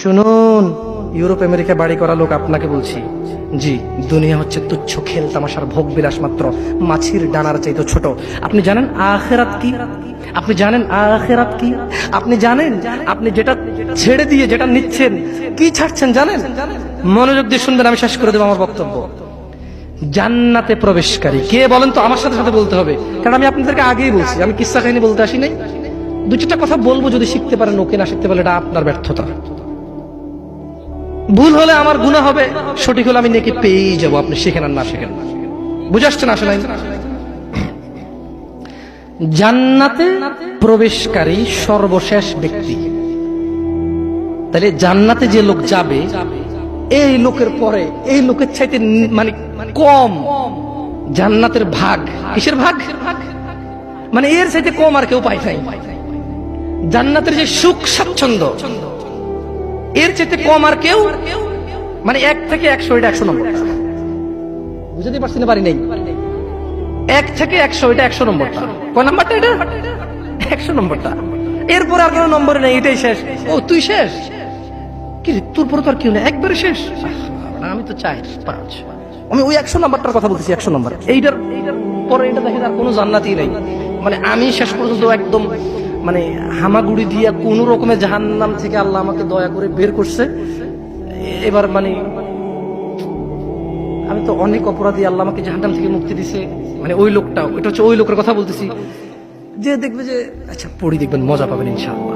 শুনুন, Europe America বাড়ি করা লোক আপনাকে বলছি, জি, দুনিয়া হচ্ছে তুচ্ছ খেল তামাশার ভোগ বিলাস মাত্র, মাছির ডানার চাইতে ছোট। আপনি জানেন আখিরাত কি? আপনি জানেন আখিরাত কি? আপনি জানেন আপনি যেটা ছেড়ে দিয়ে যেটা নিচ্ছেন কি ছাড়ছেন জানেন? মনোযোগ দিয়ে শুনবেন, আমি শেষ করে দেবো আমার বক্তব্য। জান্নাতে প্রবেশকারী কে বলেন তো? আমার সাথে সাথে বলতে হবে, কারণ আমি আপনাদেরকে আগেই বলছি আমি কিসসা কাহিনী বলতে আসি নাই। দু চারটা কথা বলবো, যদি শিখতে পারেন ওকে, না শিখতে পারলে এটা আপনার ব্যর্থতা। ভুল হলে আমার গুনাহ হবে, সঠিক হলে আমি নেকি পেয়েই যাবো, আপনি শিখেন আর না শিখেন। বুঝে আসছেন আসলে? জান্নাতে প্রবেশকারী সর্বশেষ ব্যক্তি। তাহলে জান্নাতে যে লোক যাবে, এই লোকের পরে এই লোকের চাইতে মানে কম জান্নাতের ভাগ। কিসের ভাগ? মানে এর চাইতে কম আর কেউ পায় নাই। জান্নাতের যে সুখ স্বাচ্ছন্দ্য, এর চাইতে কম আর কেউ, মানে 1 থেকে 100, এটা 100 নম্বর। বুঝতে পারছি না? পারি নাই। 1 থেকে 100, এটা 100 নম্বরটা। কয় নম্বরটা এটা? 100 নম্বরটা। এরপরে আর কোনো নম্বর নেই, এটাই শেষ। ও তুই শেষ? কি রে, তোর পরে তো আর কেউ নেই, একবারে শেষ? আমি তো চাই 5। আমি ওই 100 নম্বরটার কথা বলতেছি, 100 নম্বর। এইটার পরে এটা দেখে আর কোনো জান্নাতই নেই। মানে আমি শেষ পর্যন্ত একদম মানে হামাগুড়ি দিয়া কোন রকমের জাহান্নাম থেকে আল্লাহ আমাকে দয়া করে বের করছে। এবার মানে আমি তো অনেক অপরাধী, আল্লাহ আমাকে জাহান্নাম থেকে মুক্তি দিছে। মানে ওই লোকটা, ওইটা হচ্ছে ওই লোকের কথা বলতেছি, যে দেখবে যে আচ্ছা পড়ি, দেখবেন মজা পাবেন ইনশাআল্লাহ।